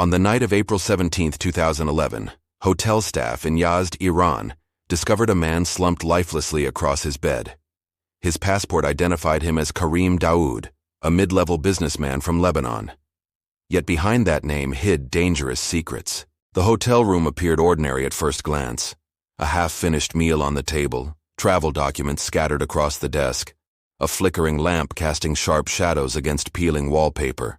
On the night of April 17, 2011, hotel staff in Yazd, Iran, discovered a man slumped lifelessly across his bed. His passport identified him as Karim Daoud, a mid-level businessman from Lebanon. Yet behind that name hid dangerous secrets. The hotel room appeared ordinary at first glance. A half-finished meal on the table, travel documents scattered across the desk, a flickering lamp casting sharp shadows against peeling wallpaper.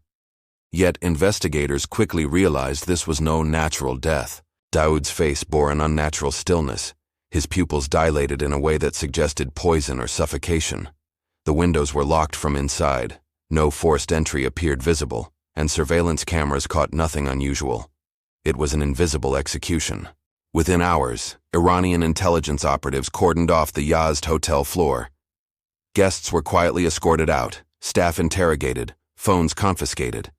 Yet investigators quickly realized this was no natural death. Daoud's face bore an unnatural stillness. His pupils dilated in a way that suggested poison or suffocation. The windows were locked from inside. No forced entry appeared visible, and surveillance cameras caught nothing unusual. It was an invisible execution. Within hours, Iranian intelligence operatives cordoned off the Yazd hotel floor. Guests were quietly escorted out, staff interrogated, phones confiscated.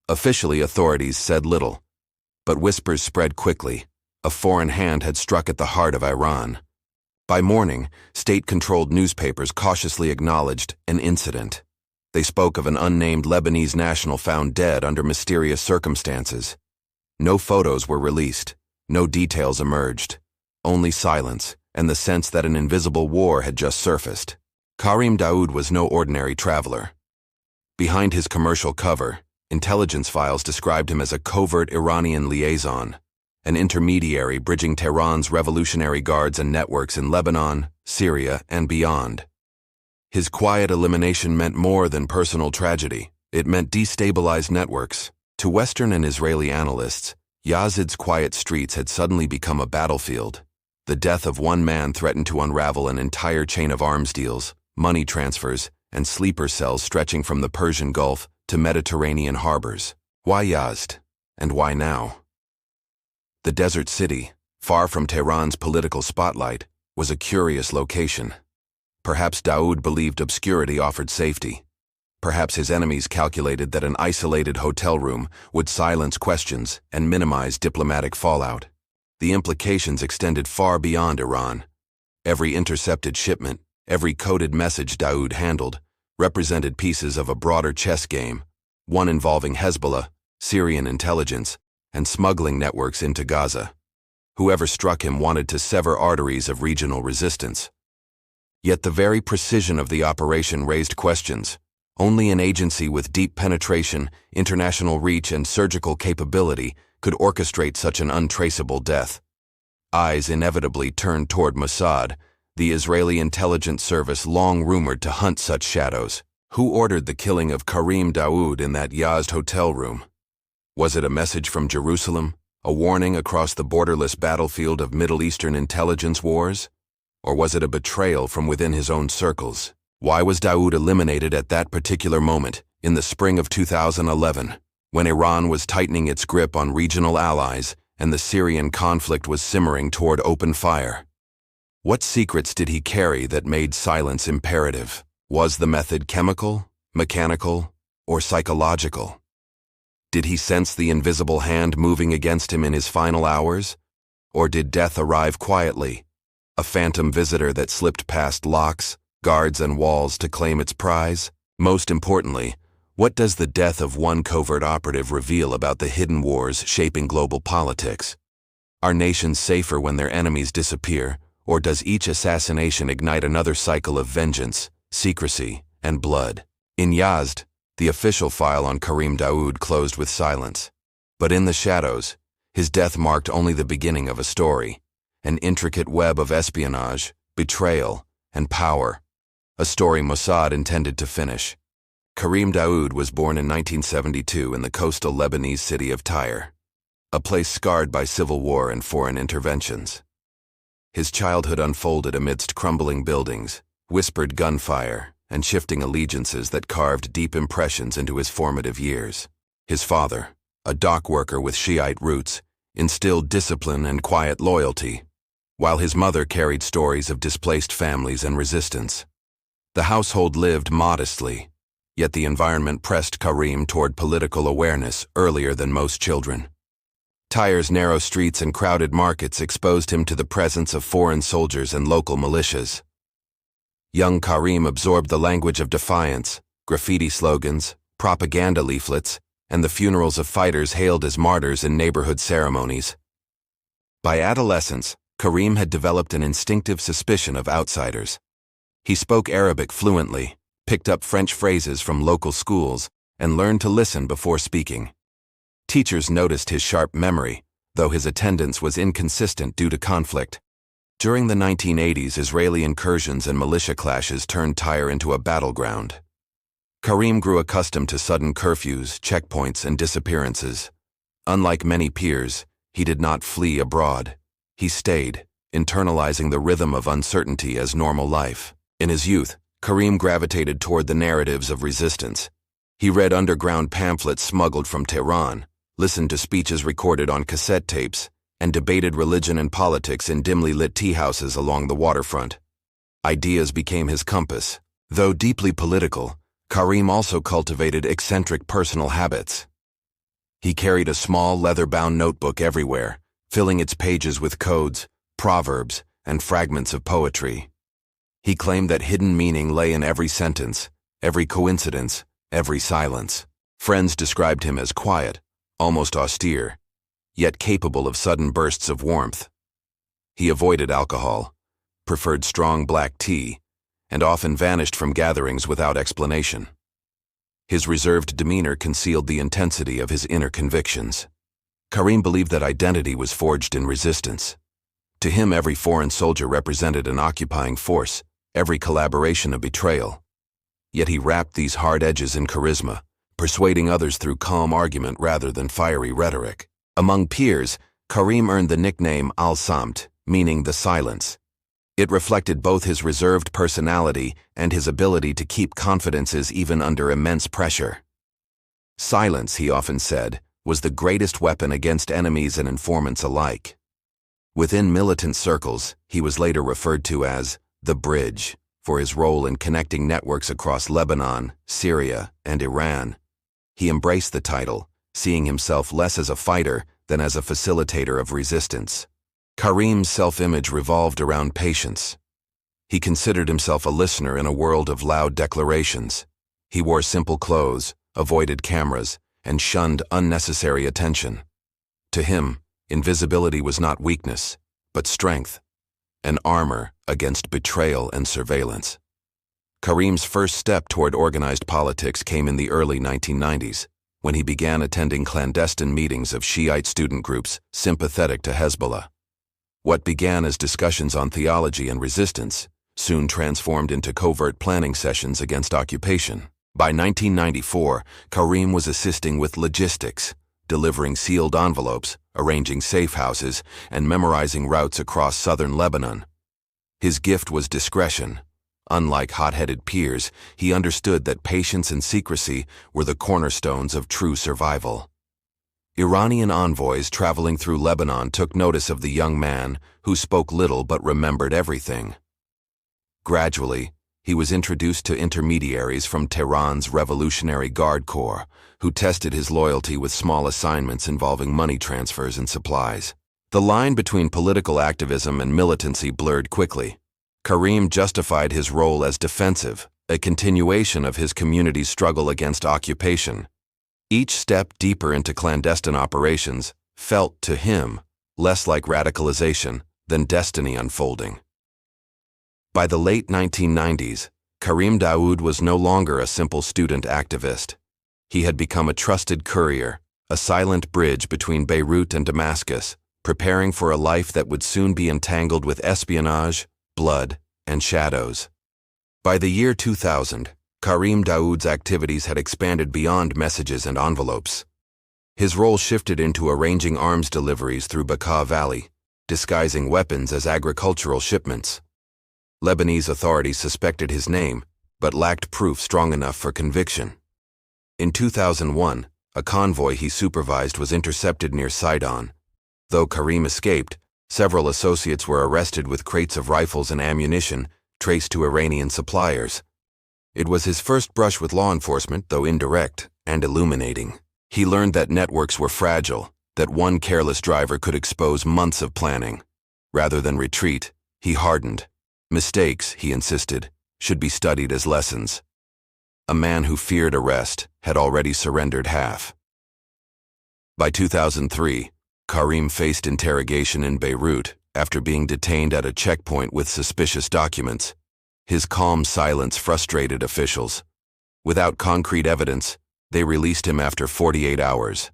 Officially, authorities said little, but whispers spread quickly. A foreign hand had struck at the heart of Iran. By morning, state-controlled newspapers cautiously acknowledged an incident. They spoke of an unnamed Lebanese national found dead under mysterious circumstances. No photos were released, no details emerged, only silence and the sense that an invisible war had just surfaced. Karim Daoud was no ordinary traveler. Behind his commercial cover, intelligence files described him as a covert Iranian liaison, an intermediary bridging Tehran's revolutionary guards and networks in Lebanon, Syria, and beyond. His quiet elimination meant more than personal tragedy. It meant destabilized networks. To Western and Israeli analysts, Yazd's quiet streets had suddenly become a battlefield. The death of one man threatened to unravel an entire chain of arms deals, money transfers, and sleeper cells stretching from the Persian Gulf to Mediterranean harbors. Why Yazd? And why now? The desert city, far from Tehran's political spotlight, was a curious location. Perhaps Daoud believed obscurity offered safety. Perhaps his enemies calculated that an isolated hotel room would silence questions and minimize diplomatic fallout. The implications extended far beyond Iran. Every intercepted shipment, every coded message Daoud handled, represented pieces of a broader chess game, one involving Hezbollah, Syrian intelligence, and smuggling networks into Gaza. Whoever struck him wanted to sever arteries of regional resistance. Yet the very precision of the operation raised questions. Only an agency with deep penetration, international reach, and surgical capability could orchestrate such an untraceable death. Eyes inevitably turned toward Mossad, the Israeli intelligence service long rumored to hunt such shadows. Who ordered the killing of Karim Daoud in that Yazd hotel room? Was it a message from Jerusalem, a warning across the borderless battlefield of Middle Eastern intelligence wars? Or was it a betrayal from within his own circles? Why was Daoud eliminated at that particular moment, in the spring of 2011, when Iran was tightening its grip on regional allies and the Syrian conflict was simmering toward open fire? What secrets did he carry that made silence imperative? Was the method chemical, mechanical, or psychological? Did he sense the invisible hand moving against him in his final hours? Or did death arrive quietly, a phantom visitor that slipped past locks, guards, and walls to claim its prize? Most importantly, what does the death of one covert operative reveal about the hidden wars shaping global politics? Are nations safer when their enemies disappear, or does each assassination ignite another cycle of vengeance, secrecy, and blood? In Yazd, the official file on Karim Daoud closed with silence. But in the shadows, his death marked only the beginning of a story, an intricate web of espionage, betrayal, and power, a story Mossad intended to finish. Karim Daoud was born in 1972 in the coastal Lebanese city of Tyre, a place scarred by civil war and foreign interventions. His childhood unfolded amidst crumbling buildings, whispered gunfire, and shifting allegiances that carved deep impressions into his formative years. His father, a dock worker with Shiite roots, instilled discipline and quiet loyalty, while his mother carried stories of displaced families and resistance. The household lived modestly, yet the environment pressed Karim toward political awareness earlier than most children. Tyre's narrow streets and crowded markets exposed him to the presence of foreign soldiers and local militias. Young Karim absorbed the language of defiance, graffiti slogans, propaganda leaflets, and the funerals of fighters hailed as martyrs in neighborhood ceremonies. By adolescence, Karim had developed an instinctive suspicion of outsiders. He spoke Arabic fluently, picked up French phrases from local schools, and learned to listen before speaking. Teachers noticed his sharp memory, though his attendance was inconsistent due to conflict. During the 1980s, Israeli incursions and militia clashes turned Tyre into a battleground. Karim grew accustomed to sudden curfews, checkpoints, and disappearances. Unlike many peers, he did not flee abroad. He stayed, internalizing the rhythm of uncertainty as normal life. In his youth, Karim gravitated toward the narratives of resistance. He read underground pamphlets smuggled from Tehran, listened to speeches recorded on cassette tapes, and debated religion and politics in dimly lit tea houses along the waterfront. Ideas became his compass. Though deeply political, Karim also cultivated eccentric personal habits. He carried a small leather-bound notebook everywhere, filling its pages with codes, proverbs, and fragments of poetry. He claimed that hidden meaning lay in every sentence, every coincidence, every silence. Friends described him as quiet, almost austere, yet capable of sudden bursts of warmth. He avoided alcohol, preferred strong black tea, and often vanished from gatherings without explanation. His reserved demeanor concealed the intensity of his inner convictions. Karim believed that identity was forged in resistance. To him, every foreign soldier represented an occupying force, every collaboration a betrayal. Yet he wrapped these hard edges in charisma, persuading others through calm argument rather than fiery rhetoric. Among peers, Karim earned the nickname Al-Samt, meaning the silence. It reflected both his reserved personality and his ability to keep confidences even under immense pressure. Silence, he often said, was the greatest weapon against enemies and informants alike. Within militant circles, he was later referred to as the Bridge for his role in connecting networks across Lebanon, Syria, and Iran. He embraced the title, seeing himself less as a fighter than as a facilitator of resistance. Karim's self-image revolved around patience. He considered himself a listener in a world of loud declarations. He wore simple clothes, avoided cameras, and shunned unnecessary attention. To him, invisibility was not weakness, but strength, an armor against betrayal and surveillance. Karim's first step toward organized politics came in the early 1990s, when he began attending clandestine meetings of Shiite student groups sympathetic to Hezbollah. What began as discussions on theology and resistance soon transformed into covert planning sessions against occupation. By 1994, Karim was assisting with logistics, delivering sealed envelopes, arranging safe houses, and memorizing routes across southern Lebanon. His gift was discretion. Unlike hot-headed peers, he understood that patience and secrecy were the cornerstones of true survival. Iranian envoys traveling through Lebanon took notice of the young man who spoke little but remembered everything. Gradually, he was introduced to intermediaries from Tehran's Revolutionary Guard Corps, who tested his loyalty with small assignments involving money transfers and supplies. The line between political activism and militancy blurred quickly. Karim justified his role as defensive, a continuation of his community's struggle against occupation. Each step deeper into clandestine operations felt, to him, less like radicalization than destiny unfolding. By the late 1990s, Karim Daoud was no longer a simple student activist. He had become a trusted courier, a silent bridge between Beirut and Damascus, preparing for a life that would soon be entangled with espionage, blood, and shadows. By the year 2000, Karim Daoud's activities had expanded beyond messages and envelopes. His role shifted into arranging arms deliveries through Bekaa Valley, disguising weapons as agricultural shipments. Lebanese authorities suspected his name, but lacked proof strong enough for conviction. In 2001, a convoy he supervised was intercepted near Sidon. Though Karim escaped, several associates were arrested with crates of rifles and ammunition traced to Iranian suppliers. It was his first brush with law enforcement, though indirect and illuminating. He learned that networks were fragile, that one careless driver could expose months of planning. Rather than retreat, he hardened. Mistakes, he insisted, should be studied as lessons. A man who feared arrest had already surrendered half. By 2003, Karim faced interrogation in Beirut after being detained at a checkpoint with suspicious documents. His calm silence frustrated officials. Without concrete evidence, they released him after 48 hours.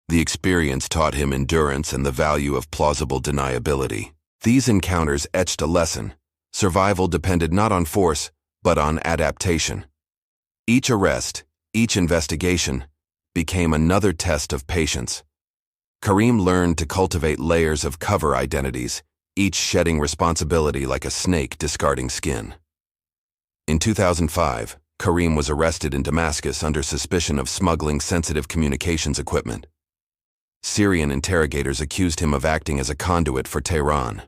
The experience taught him endurance and the value of plausible deniability. These encounters etched a lesson. Survival depended not on force, but on adaptation. Each arrest, each investigation, became another test of patience. Karim learned to cultivate layers of cover identities, each shedding responsibility like a snake discarding skin. In 2005, Karim was arrested in Damascus under suspicion of smuggling sensitive communications equipment. Syrian interrogators accused him of acting as a conduit for Tehran.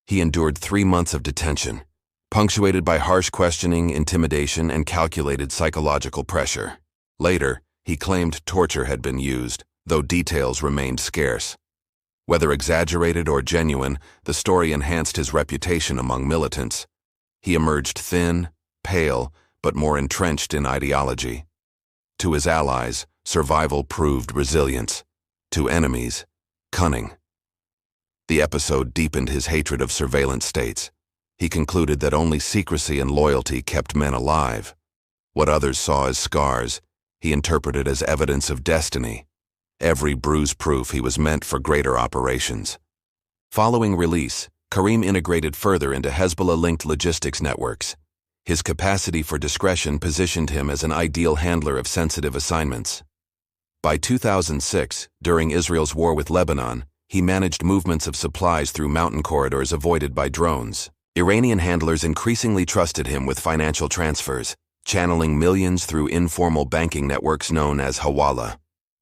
He endured 3 months of detention, punctuated by harsh questioning, intimidation, and calculated psychological pressure. Later, he claimed torture had been used, though details remained scarce. Whether exaggerated or genuine, the story enhanced his reputation among militants. He emerged thin, pale, but more entrenched in ideology. To his allies, survival proved resilience. To enemies, cunning. The episode deepened his hatred of surveillance states. He concluded that only secrecy and loyalty kept men alive. What others saw as scars, he interpreted as evidence of destiny. Every bruise proof he was meant for greater operations. Following release, Karim integrated further into Hezbollah-linked logistics networks. His capacity for discretion positioned him as an ideal handler of sensitive assignments. By 2006, during Israel's war with Lebanon, he managed movements of supplies through mountain corridors avoided by drones. Iranian handlers increasingly trusted him with financial transfers, channeling millions through informal banking networks known as Hawala.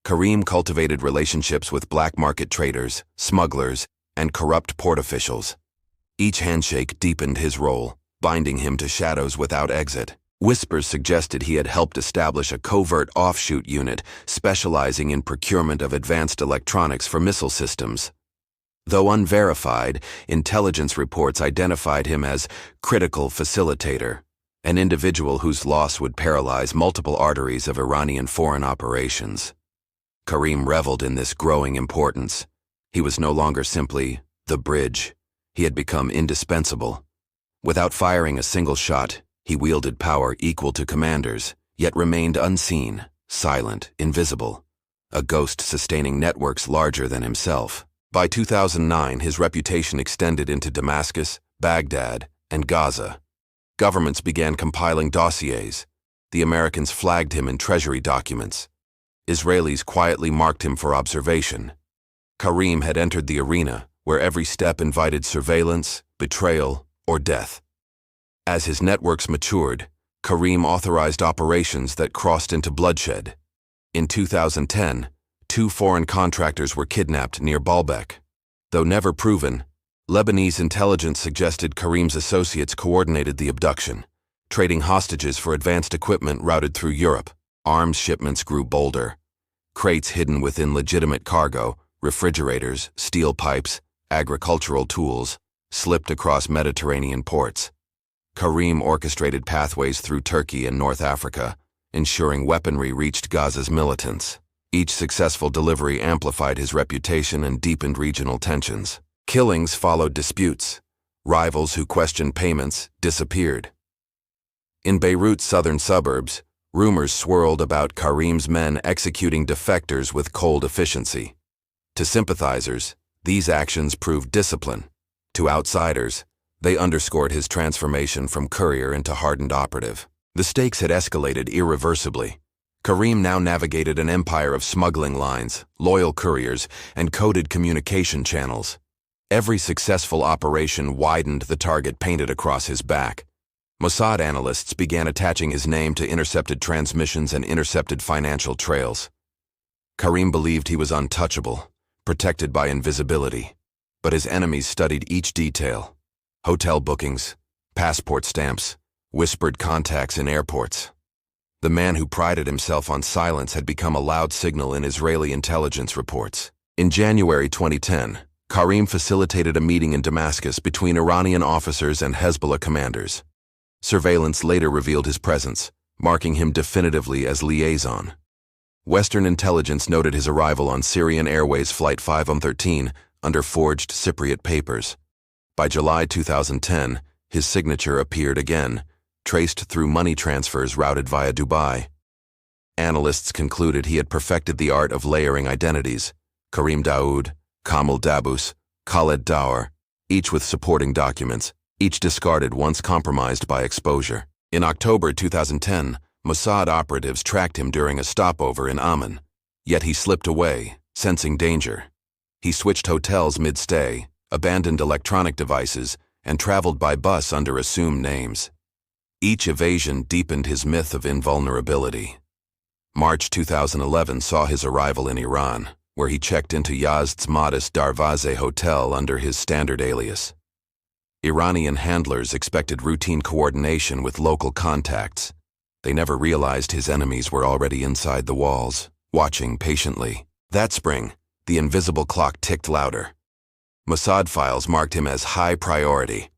Karim cultivated relationships with black market traders, smugglers, and corrupt port officials. Each handshake deepened his role, binding him to shadows without exit. Whispers suggested he had helped establish a covert offshoot unit specializing in procurement of advanced electronics for missile systems. Though unverified, intelligence reports identified him as critical facilitator, an individual whose loss would paralyze multiple arteries of Iranian foreign operations. Karim reveled in this growing importance. He was no longer simply the bridge. He had become indispensable. Without firing a single shot, he wielded power equal to commanders, yet remained unseen, silent, invisible, a ghost sustaining networks larger than himself. By 2009, his reputation extended into Damascus, Baghdad, and Gaza. Governments began compiling dossiers. The Americans flagged him in treasury documents. Israelis quietly marked him for observation. Karim had entered the arena, where every step invited surveillance, betrayal, or death. As his networks matured, Karim authorized operations that crossed into bloodshed. In 2010, 2 foreign contractors were kidnapped near Baalbek. Though never proven, Lebanese intelligence suggested Karim's associates coordinated the abduction, trading hostages for advanced equipment routed through Europe. Arms shipments grew bolder. Crates hidden within legitimate cargo, refrigerators, steel pipes, agricultural tools, slipped across Mediterranean ports. Karim orchestrated pathways through Turkey and North Africa, ensuring weaponry reached Gaza's militants. Each successful delivery amplified his reputation and deepened regional tensions. Killings followed disputes. Rivals who questioned payments disappeared. In Beirut's southern suburbs, rumors swirled about Karim's men executing defectors with cold efficiency. To sympathizers, these actions proved discipline. To outsiders, they underscored his transformation from courier into hardened operative. The stakes had escalated irreversibly. Karim now navigated an empire of smuggling lines, loyal couriers, and coded communication channels. Every successful operation widened the target painted across his back. Mossad analysts began attaching his name to intercepted transmissions and intercepted financial trails. Karim believed he was untouchable, protected by invisibility. But his enemies studied each detail. Hotel bookings, passport stamps, whispered contacts in airports. The man who prided himself on silence had become a loud signal in Israeli intelligence reports. In January 2010, Karim facilitated a meeting in Damascus between Iranian officers and Hezbollah commanders. Surveillance later revealed his presence, marking him definitively as liaison. Western intelligence noted his arrival on Syrian Airways Flight 513 under forged Cypriot papers. By July 2010, his signature appeared again, traced through money transfers routed via Dubai. Analysts concluded he had perfected the art of layering identities: Karim Daoud, Kamal Dabus, Khaled Daour, each with supporting documents, each discarded once compromised by exposure. In October 2010, Mossad operatives tracked him during a stopover in Amman. Yet he slipped away, sensing danger. He switched hotels mid-stay, abandoned electronic devices, and traveled by bus under assumed names. Each evasion deepened his myth of invulnerability. March 2011 saw his arrival in Iran, where he checked into Yazd's modest Darvaze hotel under his standard alias. Iranian handlers expected routine coordination with local contacts. They never realized his enemies were already inside the walls, watching patiently. That spring, the invisible clock ticked louder. Mossad files marked him as high priority.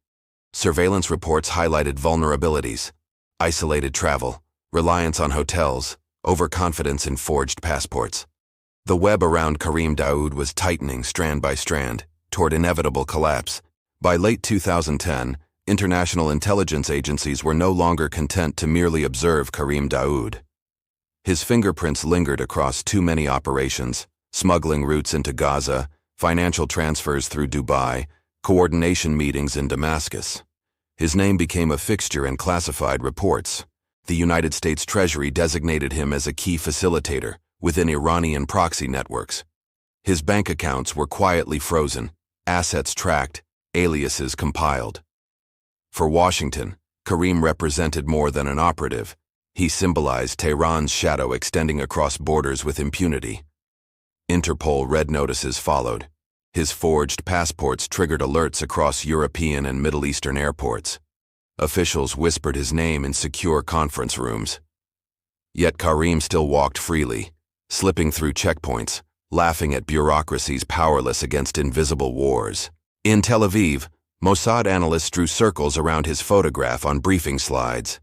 Surveillance reports highlighted vulnerabilities: isolated travel, reliance on hotels, overconfidence in forged passports. The web around Karim Daoud was tightening strand by strand, toward inevitable collapse. By late 2010, international intelligence agencies were no longer content to merely observe Karim Daoud. His fingerprints lingered across too many operations: smuggling routes into Gaza, financial transfers through Dubai, coordination meetings in Damascus. His name became a fixture in classified reports. The United States Treasury designated him as a key facilitator within Iranian proxy networks. His bank accounts were quietly frozen, assets tracked, aliases compiled. For Washington, Karim represented more than an operative. He symbolized Tehran's shadow extending across borders with impunity. Interpol red notices followed. His forged passports triggered alerts across European and Middle Eastern airports. Officials whispered his name in secure conference rooms. Yet Karim still walked freely, slipping through checkpoints, laughing at bureaucracies powerless against invisible wars. In Tel Aviv, Mossad analysts drew circles around his photograph on briefing slides.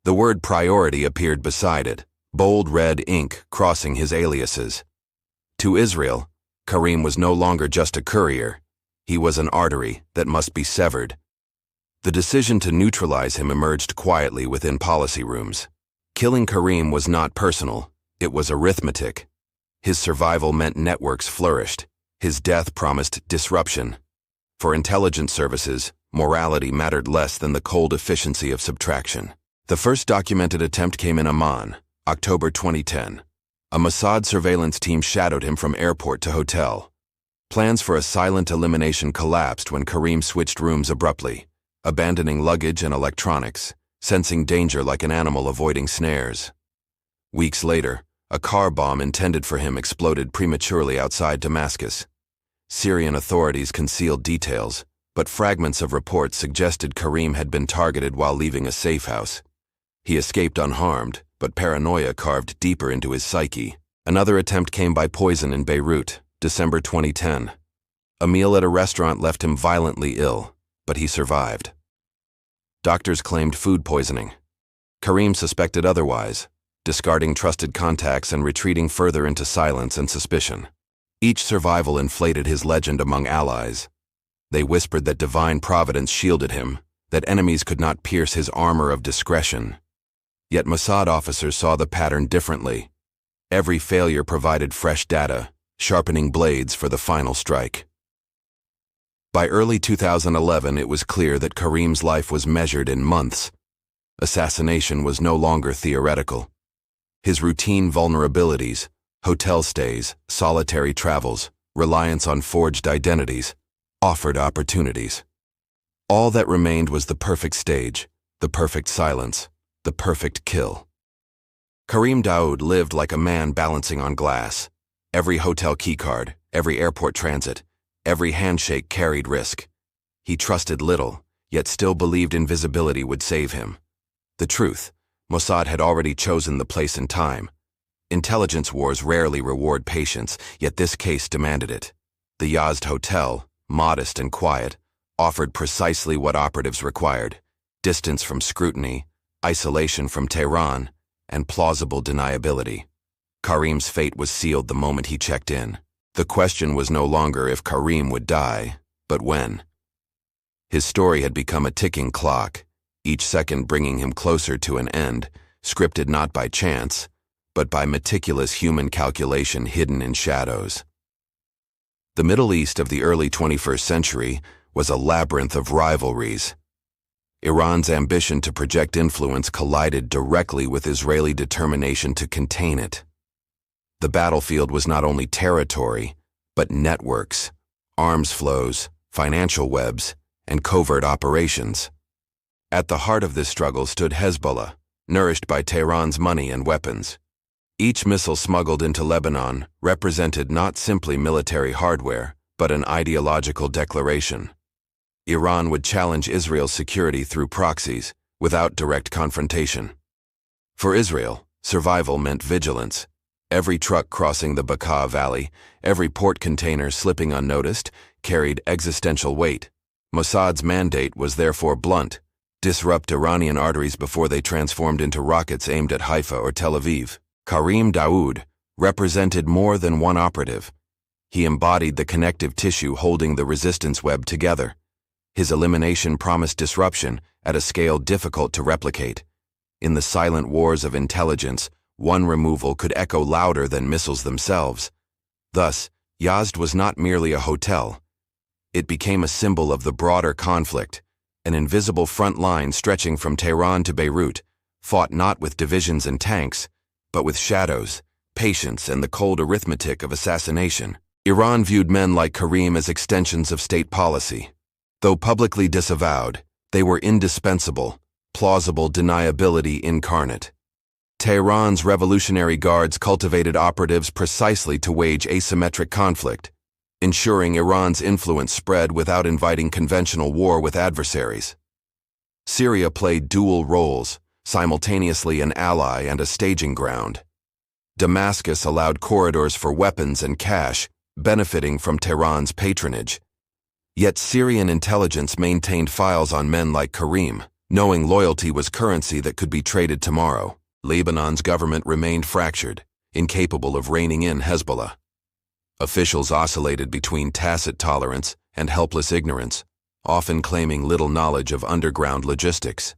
The word priority appeared beside it, bold red ink crossing his aliases. To Israel, Karim was no longer just a courier. He was an artery that must be severed. The decision to neutralize him emerged quietly within policy rooms. Killing Karim was not personal, it was arithmetic. His survival meant networks flourished. His death promised disruption. For intelligence services, morality mattered less than the cold efficiency of subtraction. The first documented attempt came in Amman, October 2010. A Mossad surveillance team shadowed him from airport to hotel. Plans for a silent elimination collapsed when Karim switched rooms abruptly, abandoning luggage and electronics, sensing danger like an animal avoiding snares. Weeks later, a car bomb intended for him exploded prematurely outside Damascus. Syrian authorities concealed details, but fragments of reports suggested Karim had been targeted while leaving a safe house. He escaped unharmed, but paranoia carved deeper into his psyche. Another attempt came by poison in Beirut, December 2010. A meal at a restaurant left him violently ill, but he survived. Doctors claimed food poisoning. Karim suspected otherwise, discarding trusted contacts and retreating further into silence and suspicion. Each survival inflated his legend among allies. They whispered that divine providence shielded him, that enemies could not pierce his armor of discretion. Yet Mossad officers saw the pattern differently. Every failure provided fresh data, sharpening blades for the final strike. By early 2011, it was clear that Karim's life was measured in months. Assassination was no longer theoretical. His routine vulnerabilities, hotel stays, solitary travels, reliance on forged identities, offered opportunities. All that remained was the perfect stage, the perfect silence, the perfect kill. Karim Daoud lived like a man balancing on glass. Every hotel keycard, every airport transit, every handshake carried risk. He trusted little, yet still believed invisibility would save him. The truth, Mossad had already chosen the place and time. Intelligence wars rarely reward patience, yet this case demanded it. The Yazd Hotel, modest and quiet, offered precisely what operatives required: distance from scrutiny, isolation from Tehran, and plausible deniability. Karim's fate was sealed the moment he checked in. The question was no longer if Karim would die, but when. His story had become a ticking clock, each second bringing him closer to an end, scripted not by chance, but by meticulous human calculation hidden in shadows. The Middle East of the early 21st century was a labyrinth of rivalries. Iran's ambition to project influence collided directly with Israeli determination to contain it. The battlefield was not only territory, but networks, arms flows, financial webs, and covert operations. At the heart of this struggle stood Hezbollah, nourished by Tehran's money and weapons. Each missile smuggled into Lebanon represented not simply military hardware, but an ideological declaration. Iran would challenge Israel's security through proxies, without direct confrontation. For Israel, survival meant vigilance. Every truck crossing the Bekaa Valley, every port container slipping unnoticed, carried existential weight. Mossad's mandate was therefore blunt: disrupt Iranian arteries before they transformed into rockets aimed at Haifa or Tel Aviv. Karim Daoud represented more than one operative. He embodied the connective tissue holding the resistance web together. His elimination promised disruption at a scale difficult to replicate. In the silent wars of intelligence, one removal could echo louder than missiles themselves. Thus, Yazd was not merely a hotel. It became a symbol of the broader conflict, an invisible front line stretching from Tehran to Beirut, fought not with divisions and tanks, but with shadows, patience, and the cold arithmetic of assassination. Iran viewed men like Karim as extensions of state policy. Though publicly disavowed, they were indispensable, plausible deniability incarnate. Tehran's Revolutionary Guards cultivated operatives precisely to wage asymmetric conflict, ensuring Iran's influence spread without inviting conventional war with adversaries. Syria played dual roles, simultaneously an ally and a staging ground. Damascus allowed corridors for weapons and cash, benefiting from Tehran's patronage. Yet Syrian intelligence maintained files on men like Karim, knowing loyalty was currency that could be traded tomorrow. Lebanon's government remained fractured, incapable of reining in Hezbollah. Officials oscillated between tacit tolerance and helpless ignorance, often claiming little knowledge of underground logistics.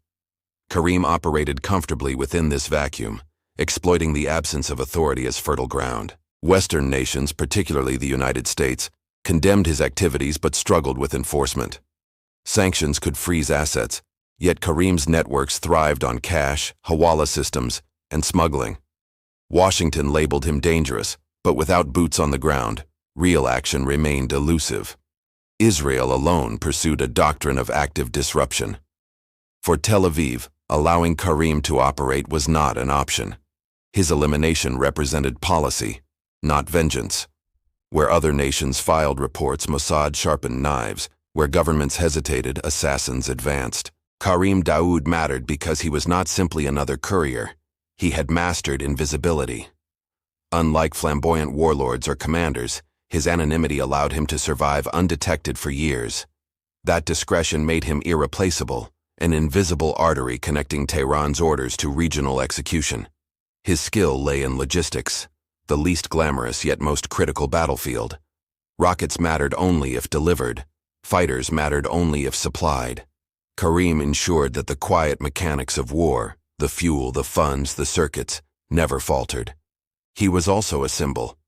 Karim operated comfortably within this vacuum, exploiting the absence of authority as fertile ground. Western nations, particularly the United States, condemned his activities but struggled with enforcement. Sanctions could freeze assets, yet Karim's networks thrived on cash, hawala systems, and smuggling. Washington labeled him dangerous, but without boots on the ground, real action remained elusive. Israel alone pursued a doctrine of active disruption. For Tel Aviv, allowing Karim to operate was not an option. His elimination represented policy, not vengeance. Where other nations filed reports, Mossad sharpened knives. Where governments hesitated, assassins advanced. Karim Daoud mattered because he was not simply another courier. He had mastered invisibility. Unlike flamboyant warlords or commanders, his anonymity allowed him to survive undetected for years. That discretion made him irreplaceable, an invisible artery connecting Tehran's orders to regional execution. His skill lay in logistics, the least glamorous yet most critical battlefield. Rockets mattered only if delivered. Fighters mattered only if supplied. Karim ensured that the quiet mechanics of war, the fuel, the funds, the circuits, never faltered. He was also a symbol.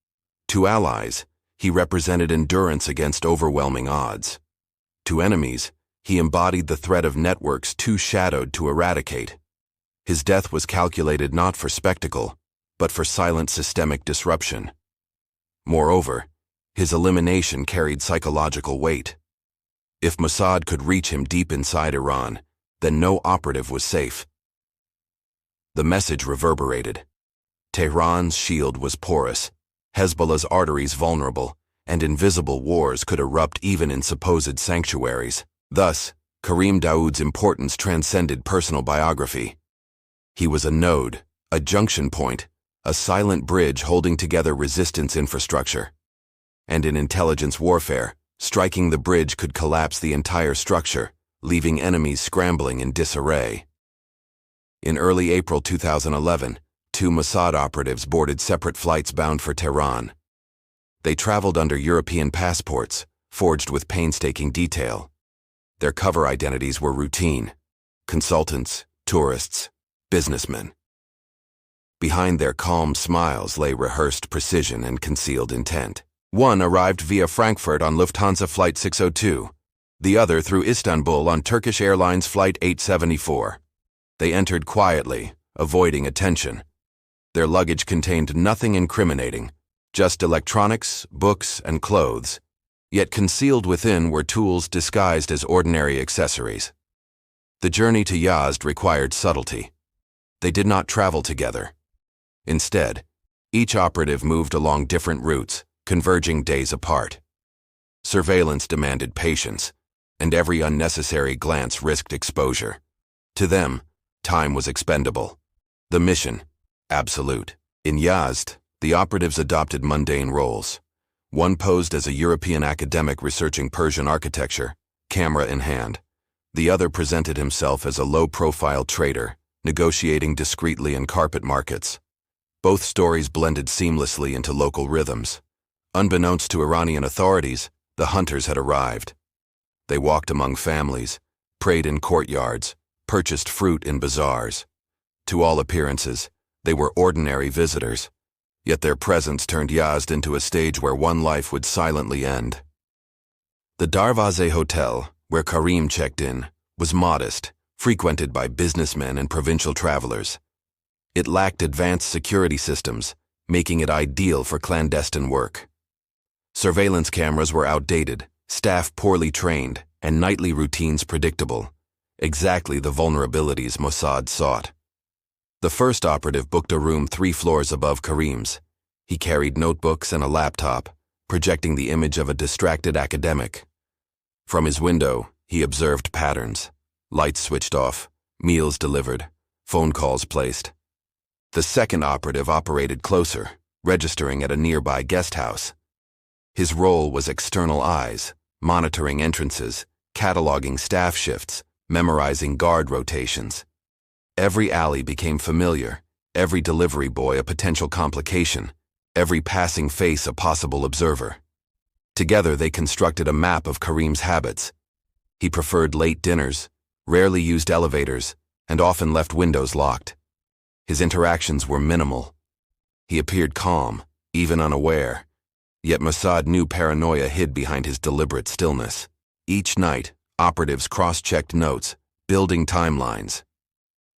To allies, he represented endurance against overwhelming odds. To enemies, he embodied the threat of networks too shadowed to eradicate. His death was calculated not for spectacle, but for silent systemic disruption. Moreover, his elimination carried psychological weight. If Mossad could reach him deep inside Iran, then no operative was safe. The message reverberated. Tehran's shield was porous, Hezbollah's arteries vulnerable, and invisible wars could erupt even in supposed sanctuaries. Thus, Karim Daoud's importance transcended personal biography. He was a node, a junction point, a silent bridge holding together resistance infrastructure. And in intelligence warfare, striking the bridge could collapse the entire structure, leaving enemies scrambling in disarray. In early April 2011, two Mossad operatives boarded separate flights bound for Tehran. They traveled under European passports, forged with painstaking detail. Their cover identities were routine: consultants, tourists, businessmen. Behind their calm smiles lay rehearsed precision and concealed intent. One arrived via Frankfurt on Lufthansa Flight 602, the other through Istanbul on Turkish Airlines Flight 874. They entered quietly, avoiding attention. Their luggage contained nothing incriminating, just electronics, books, and clothes. Yet concealed within were tools disguised as ordinary accessories. The journey to Yazd required subtlety. They did not travel together. Instead, each operative moved along different routes, converging days apart. Surveillance demanded patience, and every unnecessary glance risked exposure. To them, time was expendable. The mission, absolute. In Yazd, the operatives adopted mundane roles. One posed as a European academic researching Persian architecture, camera in hand. The other presented himself as a low-profile trader, negotiating discreetly in carpet markets. Both stories blended seamlessly into local rhythms. Unbeknownst to Iranian authorities, the hunters had arrived. They walked among families, prayed in courtyards, purchased fruit in bazaars. To all appearances, they were ordinary visitors, yet their presence turned Yazd into a stage where one life would silently end. The Darvaze Hotel, where Karim checked in, was modest, frequented by businessmen and provincial travelers. It lacked advanced security systems, making it ideal for clandestine work. Surveillance cameras were outdated, staff poorly trained, and nightly routines predictable, exactly the vulnerabilities Mossad sought. The first operative booked a room 3 floors above Karim's. He carried notebooks and a laptop, projecting the image of a distracted academic. From his window, he observed patterns: lights switched off, meals delivered, phone calls placed. The second operative operated closer, registering at a nearby guest house. His role was external eyes, monitoring entrances, cataloging staff shifts, memorizing guard rotations. Every alley became familiar, every delivery boy a potential complication, every passing face a possible observer. Together they constructed a map of Karim's habits. He preferred late dinners, rarely used elevators, and often left windows locked. His interactions were minimal. He appeared calm, even unaware. Yet Mossad knew paranoia hid behind his deliberate stillness. Each night, operatives cross-checked notes, building timelines.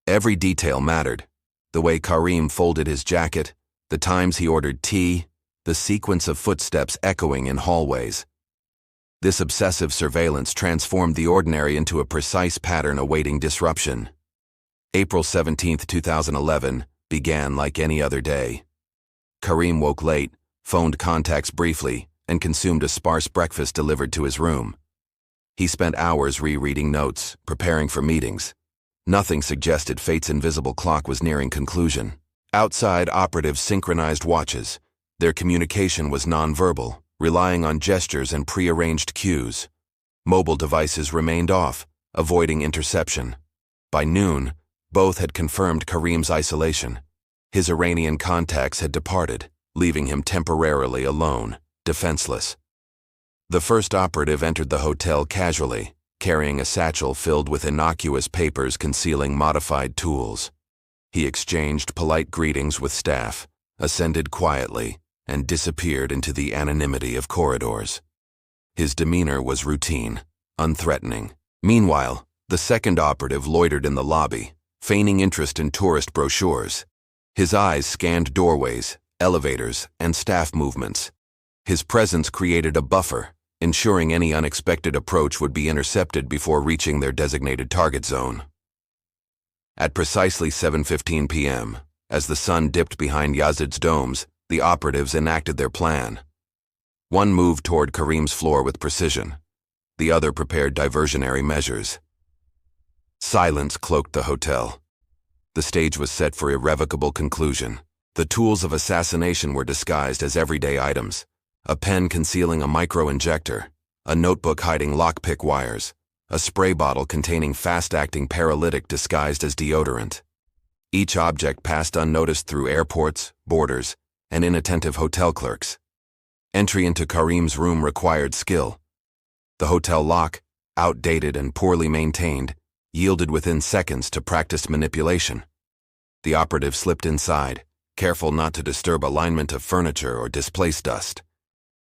Every detail mattered: the way Karim folded his jacket, the times he ordered tea, the sequence of footsteps echoing in hallways. This obsessive surveillance transformed the ordinary into a precise pattern awaiting disruption. April 17, 2011, began like any other day. Karim woke late, phoned contacts briefly, and consumed a sparse breakfast delivered to his room. He spent hours rereading notes, preparing for meetings. Nothing suggested fate's invisible clock was nearing conclusion. Outside, operatives synchronized watches. Their communication was nonverbal, relying on gestures and prearranged cues. Mobile devices remained off, avoiding interception. By noon, both had confirmed Karim's isolation. His Iranian contacts had departed, leaving him temporarily alone, defenseless. The first operative entered the hotel casually, carrying a satchel filled with innocuous papers concealing modified tools. He exchanged polite greetings with staff, ascended quietly, and disappeared into the anonymity of corridors. His demeanor was routine, unthreatening. Meanwhile, the second operative loitered in the lobby, feigning interest in tourist brochures. His eyes scanned doorways, elevators, and staff movements. His presence created a buffer, ensuring any unexpected approach would be intercepted before reaching their designated target zone. At precisely 7:15 p.m., as the sun dipped behind Yazd's domes, the operatives enacted their plan. One moved toward Karim's floor with precision. The other prepared diversionary measures. Silence cloaked the hotel. The stage was set for irrevocable conclusion. The tools of assassination were disguised as everyday items: a pen concealing a micro-injector, a notebook hiding lockpick wires, a spray bottle containing fast-acting paralytic disguised as deodorant. Each object passed unnoticed through airports, borders, and inattentive hotel clerks. Entry into Karim's room required skill. The hotel lock, outdated and poorly maintained, yielded within seconds to practiced manipulation. The operative slipped inside, careful not to disturb alignment of furniture or displace dust.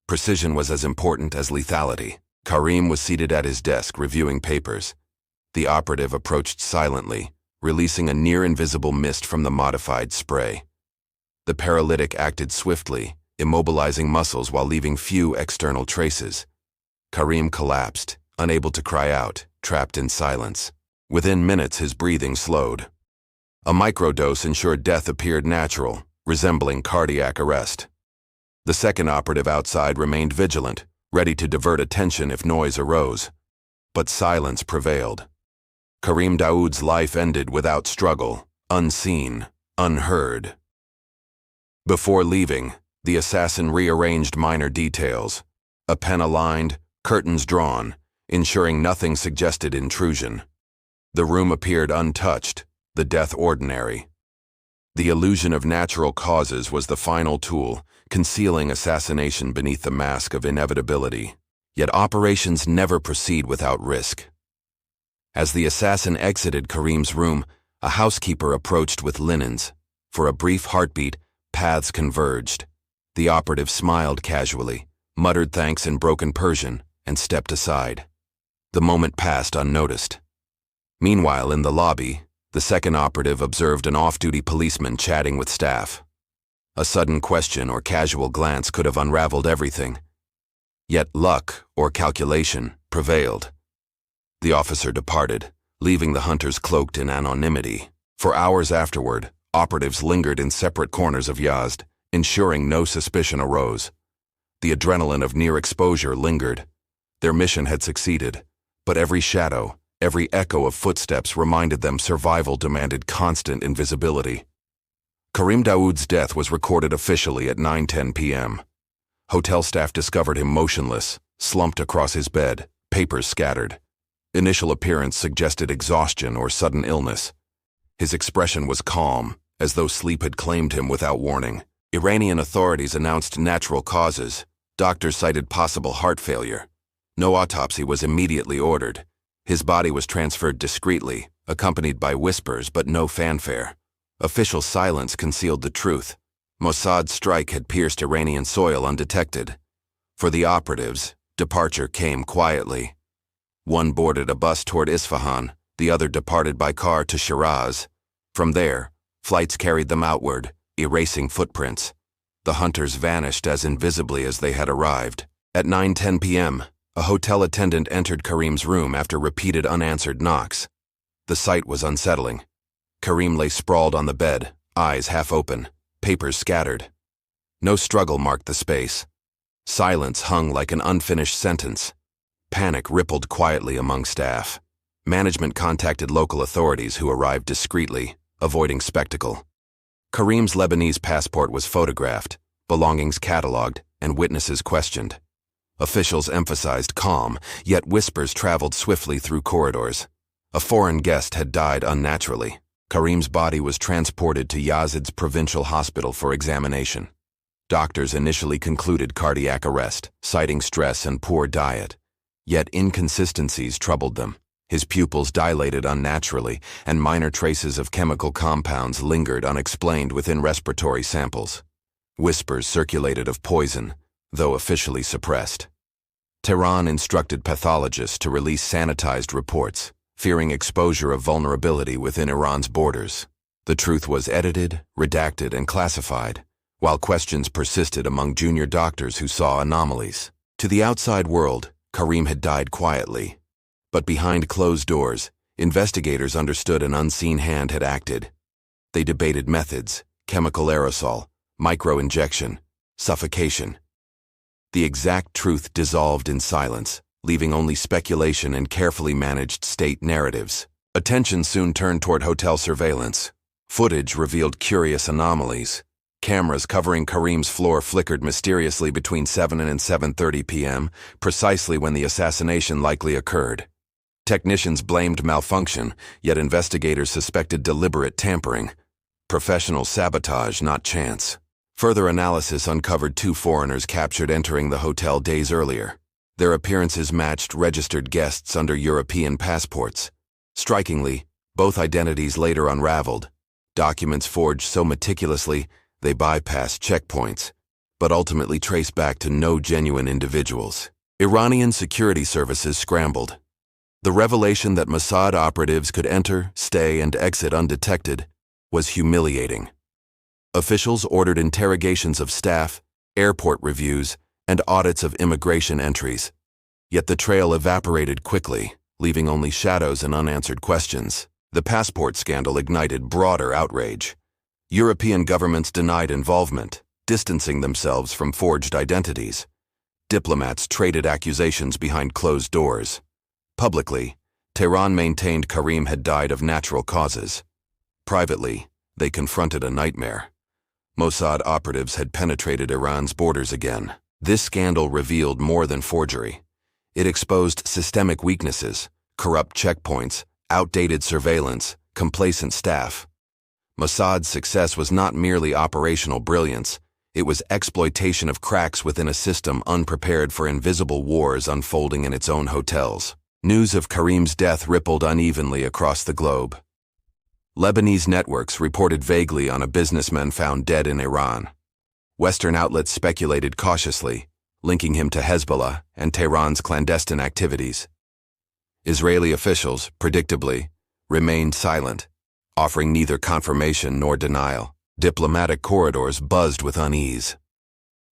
Precision was as important as lethality. Karim was seated at his desk reviewing papers. The operative approached silently, releasing a near-invisible mist from the modified spray. The paralytic acted swiftly, immobilizing muscles while leaving few external traces. Karim collapsed, unable to cry out, trapped in silence. Within minutes, his breathing slowed. A microdose ensured death appeared natural, resembling cardiac arrest. The second operative outside remained vigilant, ready to divert attention if noise arose. But silence prevailed. Karim Daoud's life ended without struggle, unseen, unheard. Before leaving, the assassin rearranged minor details. A pen aligned, curtains drawn, ensuring nothing suggested intrusion. The room appeared untouched, the death ordinary. The illusion of natural causes was the final tool, concealing assassination beneath the mask of inevitability. Yet operations never proceed without risk. As the assassin exited Karim's room, a housekeeper approached with linens. For a brief heartbeat, paths converged. The operative smiled casually, muttered thanks in broken Persian, and stepped aside. The moment passed unnoticed. Meanwhile, in the lobby, the second operative observed an off-duty policeman chatting with staff. A sudden question or casual glance could have unraveled everything. Yet luck, or calculation, prevailed. The officer departed, leaving the hunters cloaked in anonymity. For hours afterward, operatives lingered in separate corners of Yazd, ensuring no suspicion arose. The adrenaline of near exposure lingered. Their mission had succeeded, but every shadow, every echo of footsteps reminded them survival demanded constant invisibility. Karim Daoud's death was recorded officially at 9:10 p.m. Hotel staff discovered him motionless, slumped across his bed, papers scattered. Initial appearance suggested exhaustion or sudden illness. His expression was calm, as though sleep had claimed him without warning. Iranian authorities announced natural causes. Doctors cited possible heart failure. No autopsy was immediately ordered. His body was transferred discreetly, accompanied by whispers but no fanfare. Official silence concealed the truth. Mossad's strike had pierced Iranian soil undetected. For the operatives, departure came quietly. One boarded a bus toward Isfahan, the other departed by car to Shiraz. From there, flights carried them outward, erasing footprints. The hunters vanished as invisibly as they had arrived. At 9:10 p.m., a hotel attendant entered Karim's room after repeated unanswered knocks. The sight was unsettling. Karim lay sprawled on the bed, eyes half open, papers scattered. No struggle marked the space. Silence hung like an unfinished sentence. Panic rippled quietly among staff. Management contacted local authorities who arrived discreetly, avoiding spectacle. Karim's Lebanese passport was photographed, belongings catalogued, and witnesses questioned. Officials emphasized calm, yet whispers traveled swiftly through corridors. A foreign guest had died unnaturally. Karim's body was transported to Yazd's provincial hospital for examination. Doctors initially concluded cardiac arrest, citing stress and poor diet. Yet inconsistencies troubled them. His pupils dilated unnaturally, and minor traces of chemical compounds lingered unexplained within respiratory samples. Whispers circulated of poison, though officially suppressed. Tehran instructed pathologists to release sanitized reports, fearing exposure of vulnerability within Iran's borders. The truth was edited, redacted, and classified, while questions persisted among junior doctors who saw anomalies. To the outside world, Karim had died quietly. But behind closed doors, investigators understood an unseen hand had acted. They debated methods: chemical aerosol, micro-injection, suffocation. The exact truth dissolved in silence, leaving only speculation and carefully managed state narratives. Attention soon turned toward hotel surveillance. Footage revealed curious anomalies. Cameras covering Karim's floor flickered mysteriously between 7 and 7:30 p.m., precisely when the assassination likely occurred. Technicians blamed malfunction, yet investigators suspected deliberate tampering. Professional sabotage, not chance. Further analysis uncovered 2 foreigners captured entering the hotel days earlier. Their appearances matched registered guests under European passports. Strikingly, both identities later unraveled. Documents forged so meticulously, they bypassed checkpoints, but ultimately traced back to no genuine individuals. Iranian security services scrambled. The revelation that Mossad operatives could enter, stay, and exit undetected was humiliating. Officials ordered interrogations of staff, airport reviews, and audits of immigration entries. Yet the trail evaporated quickly, leaving only shadows and unanswered questions. The passport scandal ignited broader outrage. European governments denied involvement, distancing themselves from forged identities. Diplomats traded accusations behind closed doors. Publicly, Tehran maintained Karim had died of natural causes. Privately, they confronted a nightmare. Mossad operatives had penetrated Iran's borders again. This scandal revealed more than forgery. It exposed systemic weaknesses, corrupt checkpoints, outdated surveillance, complacent staff. Mossad's success was not merely operational brilliance, it was exploitation of cracks within a system unprepared for invisible wars unfolding in its own hotels. News of Karim's death rippled unevenly across the globe. Lebanese networks reported vaguely on a businessman found dead in Iran. Western outlets speculated cautiously, linking him to Hezbollah and Tehran's clandestine activities. Israeli officials, predictably, remained silent, offering neither confirmation nor denial. Diplomatic corridors buzzed with unease.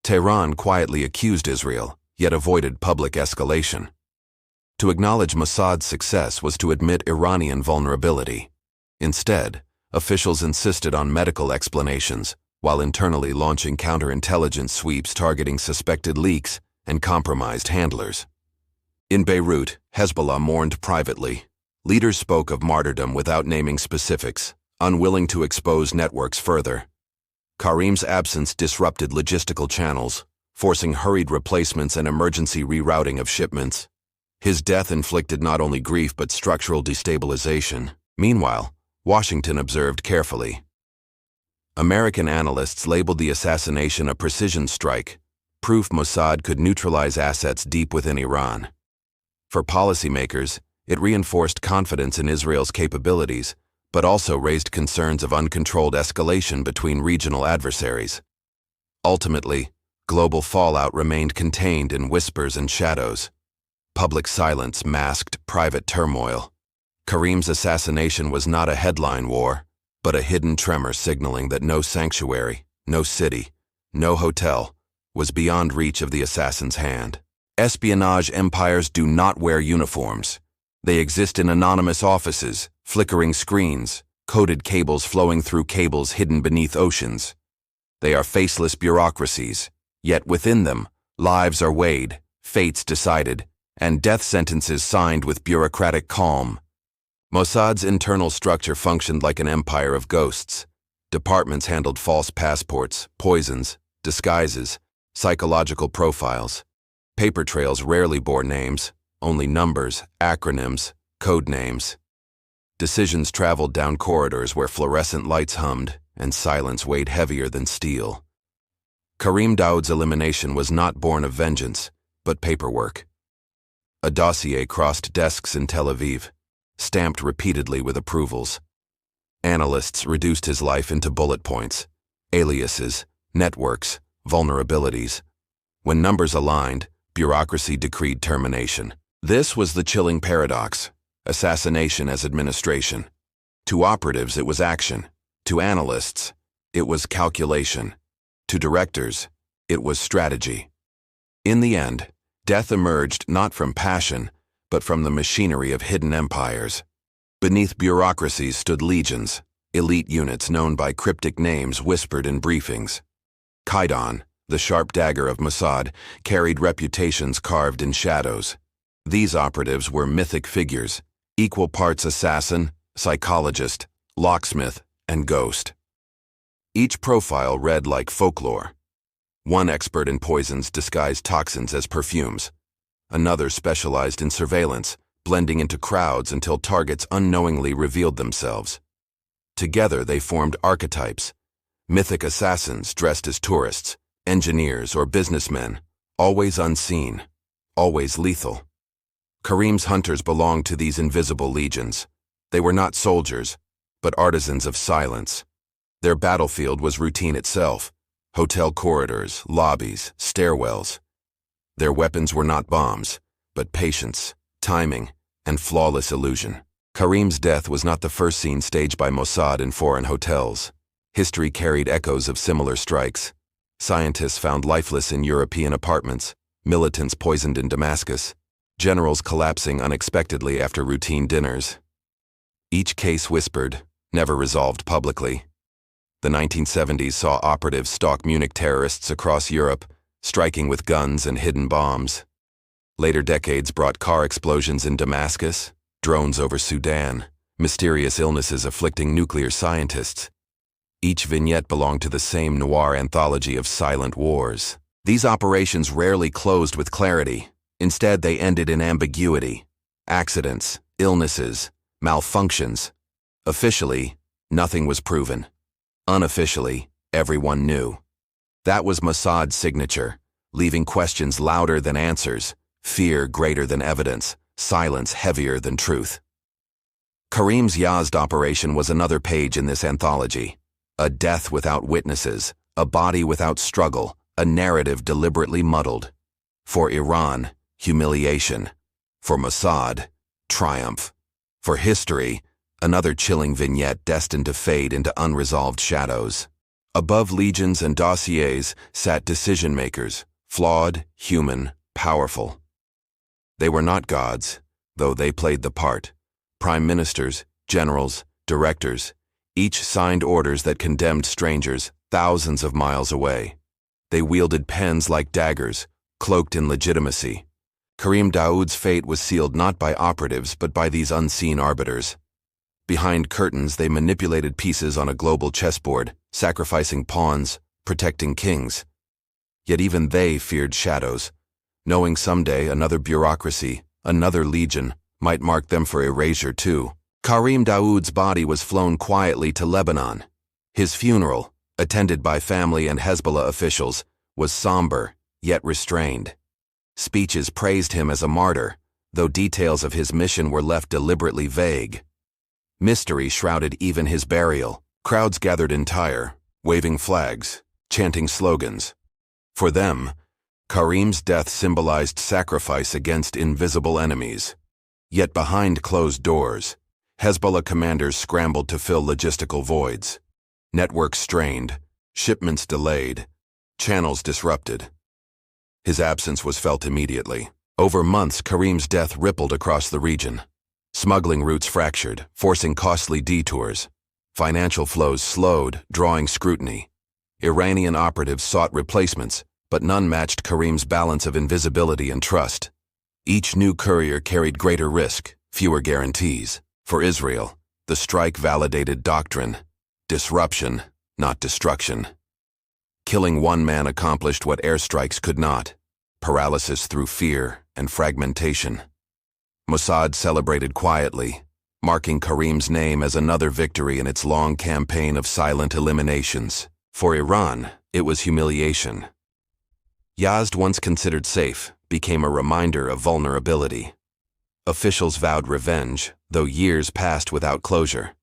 Tehran quietly accused Israel, yet avoided public escalation. To acknowledge Mossad's success was to admit Iranian vulnerability. Instead, officials insisted on medical explanations, while internally launching counterintelligence sweeps targeting suspected leaks and compromised handlers. In Beirut, Hezbollah mourned privately. Leaders spoke of martyrdom without naming specifics, unwilling to expose networks further. Karim's absence disrupted logistical channels, forcing hurried replacements and emergency rerouting of shipments. His death inflicted not only grief but structural destabilization. Meanwhile, Washington observed carefully. American analysts labeled the assassination a precision strike, proof Mossad could neutralize assets deep within Iran. For policymakers, it reinforced confidence in Israel's capabilities, but also raised concerns of uncontrolled escalation between regional adversaries. Ultimately, global fallout remained contained in whispers and shadows. Public silence masked private turmoil. Karim's assassination was not a headline war, but a hidden tremor signaling that no sanctuary, no city, no hotel was beyond reach of the assassin's hand. Espionage empires do not wear uniforms. They exist in anonymous offices, flickering screens, coded cables flowing through cables hidden beneath oceans. They are faceless bureaucracies, yet within them, lives are weighed, fates decided, and death sentences signed with bureaucratic calm. Mossad's internal structure functioned like an empire of ghosts. Departments handled false passports, poisons, disguises, psychological profiles. Paper trails rarely bore names, only numbers, acronyms, code names. Decisions traveled down corridors where fluorescent lights hummed and silence weighed heavier than steel. Karim Daoud's elimination was not born of vengeance, but paperwork. A dossier crossed desks in Tel Aviv, stamped repeatedly with approvals. Analysts reduced his life into bullet points, aliases, networks, vulnerabilities. When numbers aligned, bureaucracy decreed termination. This was the chilling paradox: assassination as administration. To operatives, it was action. To analysts, it was calculation. To directors, it was strategy. In the end, death emerged not from passion, but from the machinery of hidden empires. Beneath bureaucracies stood legions, elite units known by cryptic names whispered in briefings. Kaidan, the sharp dagger of Mossad, carried reputations carved in shadows. These operatives were mythic figures, equal parts assassin, psychologist, locksmith, and ghost. Each profile read like folklore. One expert in poisons disguised toxins as perfumes. Another specialized in surveillance, blending into crowds until targets unknowingly revealed themselves. Together they formed archetypes, mythic assassins dressed as tourists, engineers or businessmen, always unseen, always lethal. Karim's hunters belonged to these invisible legions. They were not soldiers, but artisans of silence. Their battlefield was routine itself, hotel corridors, lobbies, stairwells. Their weapons were not bombs, but patience, timing, and flawless illusion. Karim's death was not the first scene staged by Mossad in foreign hotels. History carried echoes of similar strikes. Scientists found lifeless in European apartments, militants poisoned in Damascus, generals collapsing unexpectedly after routine dinners. Each case whispered, never resolved publicly. The 1970s saw operatives stalk Munich terrorists across Europe, striking with guns and hidden bombs. Later decades brought car explosions in Damascus, drones over Sudan, mysterious illnesses afflicting nuclear scientists. Each vignette belonged to the same noir anthology of silent wars. These operations rarely closed with clarity. Instead, they ended in ambiguity. Accidents, illnesses, malfunctions. Officially, nothing was proven. Unofficially, everyone knew. That was Mossad's signature, leaving questions louder than answers, fear greater than evidence, silence heavier than truth. Karim's Yazd operation was another page in this anthology. A death without witnesses, a body without struggle, a narrative deliberately muddled. For Iran, humiliation. For Mossad, triumph. For history, another chilling vignette destined to fade into unresolved shadows. Above legions and dossiers sat decision-makers, flawed, human, powerful. They were not gods, though they played the part. Prime ministers, generals, directors, each signed orders that condemned strangers thousands of miles away. They wielded pens like daggers, cloaked in legitimacy. Karim Daoud's fate was sealed not by operatives but by these unseen arbiters. Behind curtains they manipulated pieces on a global chessboard, sacrificing pawns, protecting kings. Yet even they feared shadows, knowing someday another bureaucracy, another legion, might mark them for erasure too. Karim Daoud's body was flown quietly to Lebanon. His funeral, attended by family and Hezbollah officials, was somber, yet restrained. Speeches praised him as a martyr, though details of his mission were left deliberately vague. Mystery shrouded even his burial. Crowds gathered in Tyre, waving flags, chanting slogans. For them, Karim's death symbolized sacrifice against invisible enemies. Yet behind closed doors, Hezbollah commanders scrambled to fill logistical voids. Networks strained, shipments delayed, channels disrupted. His absence was felt immediately. Over months, Karim's death rippled across the region. Smuggling routes fractured, forcing costly detours. Financial flows slowed, drawing scrutiny. Iranian operatives sought replacements, but none matched Karim's balance of invisibility and trust. Each new courier carried greater risk, fewer guarantees. For Israel, the strike validated doctrine: disruption, not destruction. Killing one man accomplished what airstrikes could not: paralysis through fear and fragmentation. Mossad celebrated quietly, marking Karim's name as another victory in its long campaign of silent eliminations. For Iran, it was humiliation. Yazd, once considered safe, became a reminder of vulnerability. Officials vowed revenge, though years passed without closure.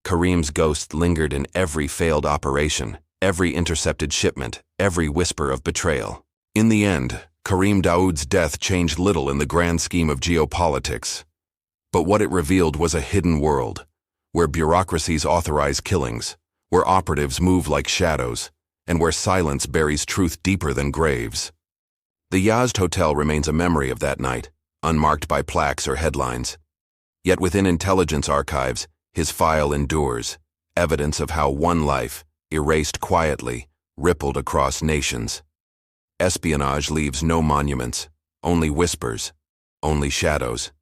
Karim's ghost lingered in every failed operation, every intercepted shipment, every whisper of betrayal. In the end, Karim Daoud's death changed little in the grand scheme of geopolitics. But what it revealed was a hidden world, where bureaucracies authorize killings, where operatives move like shadows, and where silence buries truth deeper than graves. The Yazd Hotel remains a memory of that night, unmarked by plaques or headlines. Yet within intelligence archives, his file endures, evidence of how one life, erased quietly, rippled across nations. Espionage leaves no monuments, only whispers, only shadows.